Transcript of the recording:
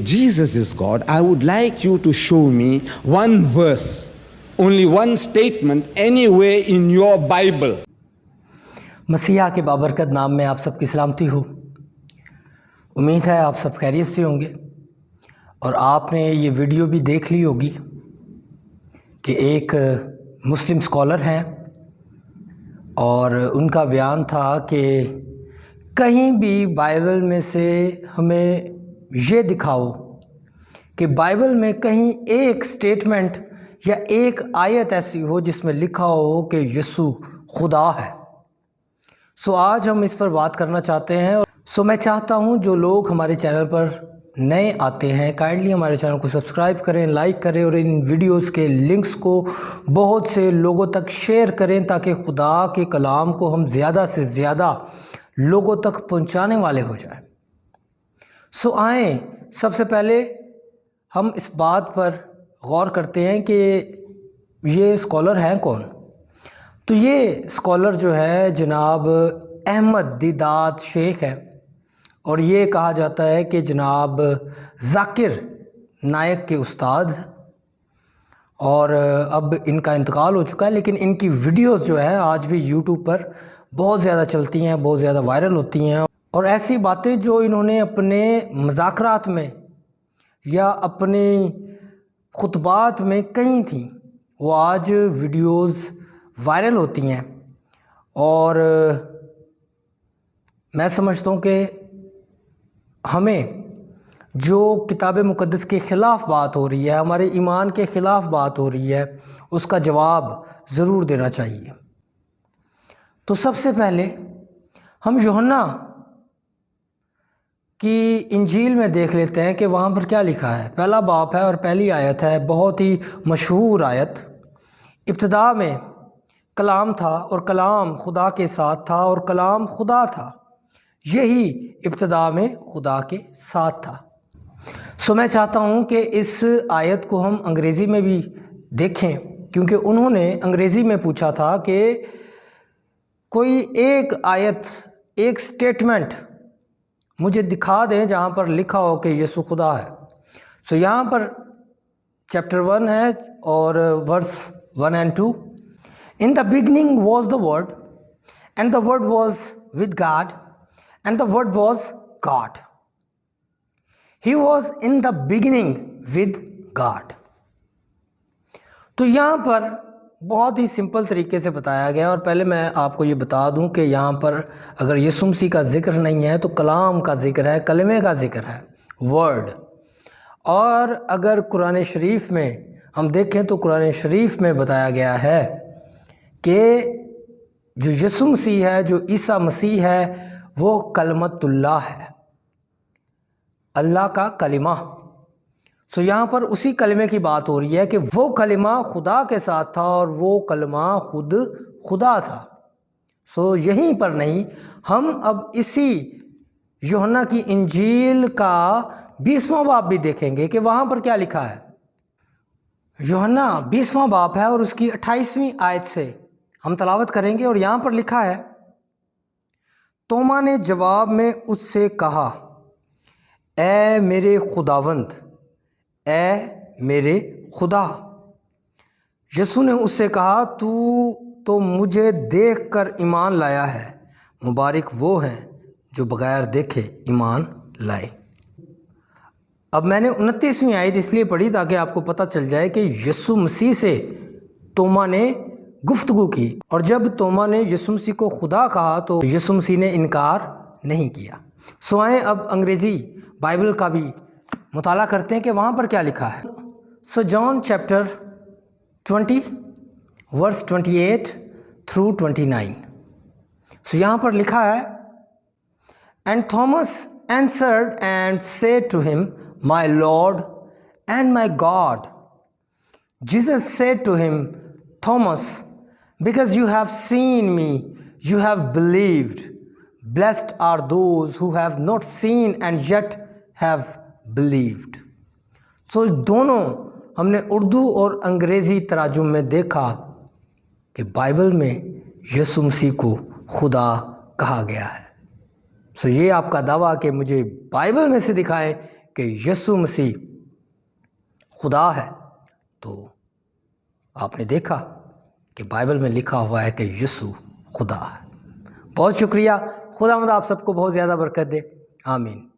Jesus is God, I would like you to show me one verse, only one statement, anywhere in your Bible. مسیح کے بابرکت نام میں آپ سب کی سلامتی ہو۔ امید ہے آپ سب خیریت سے ہوں گے، اور آپ نے یہ ویڈیو بھی دیکھ لی ہوگی کہ ایک مسلم اسکالر ہیں، اور ان کا بیان تھا کہ کہیں بھی بائبل میں سے ہمیں یہ دکھاؤ کہ بائبل میں کہیں ایک سٹیٹمنٹ یا ایک آیت ایسی ہو جس میں لکھا ہو کہ یسوع خدا ہے۔ آج ہم اس پر بات کرنا چاہتے ہیں۔ میں چاہتا ہوں جو لوگ ہمارے چینل پر نئے آتے ہیں کائنڈلی ہمارے چینل کو سبسکرائب کریں، لائک کریں، اور ان ویڈیوز کے لنکس کو بہت سے لوگوں تک شیئر کریں تاکہ خدا کے کلام کو ہم زیادہ سے زیادہ لوگوں تک پہنچانے والے ہو جائیں۔ آئیں سب سے پہلے ہم اس بات پر غور کرتے ہیں کہ یہ اسکالر ہیں کون۔ تو یہ اسکالر جو ہے جناب احمد دیدات شیخ ہے، اور یہ کہا جاتا ہے کہ جناب ذاکر نائک کے استاد ہیں، اور اب ان کا انتقال ہو چکا ہے، لیکن ان کی ویڈیوز جو ہے آج بھی یوٹیوب پر بہت زیادہ چلتی ہیں، بہت زیادہ وائرل ہوتی ہیں، اور ایسی باتیں جو انہوں نے اپنے مذاکرات میں یا اپنے خطبات میں کہی تھیں وہ آج ویڈیوز وائرل ہوتی ہیں۔ اور میں سمجھتا ہوں کہ ہمیں جو کتاب مقدس کے خلاف بات ہو رہی ہے، ہمارے ایمان کے خلاف بات ہو رہی ہے، اس کا جواب ضرور دینا چاہیے۔ تو سب سے پہلے ہم یوحنا کی انجیل میں دیکھ لیتے ہیں کہ وہاں پر کیا لکھا ہے۔ پہلا باب ہے اور پہلی آیت ہے، بہت ہی مشہور آیت۔ ابتدا میں کلام تھا، اور کلام خدا کے ساتھ تھا، اور کلام خدا تھا، یہی ابتدا میں خدا کے ساتھ تھا۔ میں چاہتا ہوں کہ اس آیت کو ہم انگریزی میں بھی دیکھیں، کیونکہ انہوں نے انگریزی میں پوچھا تھا کہ کوئی ایک آیت، ایک سٹیٹمنٹ مجھے دکھا دیں جہاں پر لکھا ہو کہ یسوع خدا ہے۔ یہاں پر چیپٹر 1 ہے اور ورس 1 and 2۔ In the beginning was the Word, and the Word was with God, and the Word was God. He was in the beginning with God. تو یہاں پر بہت ہی سمپل طریقے سے بتایا گیا، اور پہلے میں آپ کو یہ بتا دوں کہ یہاں پر اگر یسوع مسیح کا ذکر نہیں ہے تو کلام کا ذکر ہے، کلمے کا ذکر ہے، ورڈ۔ اور اگر قرآن شریف میں ہم دیکھیں تو قرآن شریف میں بتایا گیا ہے کہ جو یسوع مسیح ہے، جو عیسیٰ مسیح ہے، وہ کلمت اللہ ہے، اللہ کا کلمہ۔ یہاں پر اسی کلمے کی بات ہو رہی ہے کہ وہ کلمہ خدا کے ساتھ تھا، اور وہ کلمہ خود خدا تھا۔ یہیں پر نہیں، ہم اب اسی یوحنا کی انجیل کا 20واں باب بھی دیکھیں گے کہ وہاں پر کیا لکھا ہے۔ یوحنا 20واں باب ہے اور اس کی 28ویں آیت سے ہم تلاوت کریں گے، اور یہاں پر لکھا ہے، توما نے جواب میں اس سے کہا، اے میرے خداوند، اے میرے خدا۔ یسوع نے اس سے کہا، تو مجھے دیکھ کر ایمان لایا ہے، مبارک وہ ہیں جو بغیر دیکھے ایمان لائے۔ اب میں نے 29ویں آیت اس لیے پڑھی تاکہ آپ کو پتہ چل جائے کہ یسوع مسیح سے توما نے گفتگو کی، اور جب توما نے یسوع مسیح کو خدا کہا تو یسوع مسیح نے انکار نہیں کیا۔ آئیں اب انگریزی بائبل کا بھی مطالعہ کرتے ہیں کہ وہاں پر کیا لکھا ہے۔ جان چیپٹر 20 ورس 28 through 29۔ یہاں پر لکھا ہے، and Thomas answered and said to him, my Lord and my God. Jesus said to him, Thomas, because you have seen me, you have believed. Blessed are those who have not seen and yet have believed. دونوں ہم نے اردو اور انگریزی تراجم میں دیکھا کہ Bible میں یسوع مسیح کو خدا کہا گیا ہے۔ یہ آپ کا دعویٰ کہ مجھے بائبل میں سے دکھائیں کہ یسوع مسیح خدا ہے تو آپ نے دیکھا کہ بائبل میں لکھا ہوا ہے کہ یسوع خدا ہے۔ بہت شکریہ، خداوند آپ سب کو بہت زیادہ برکت دے، آمین۔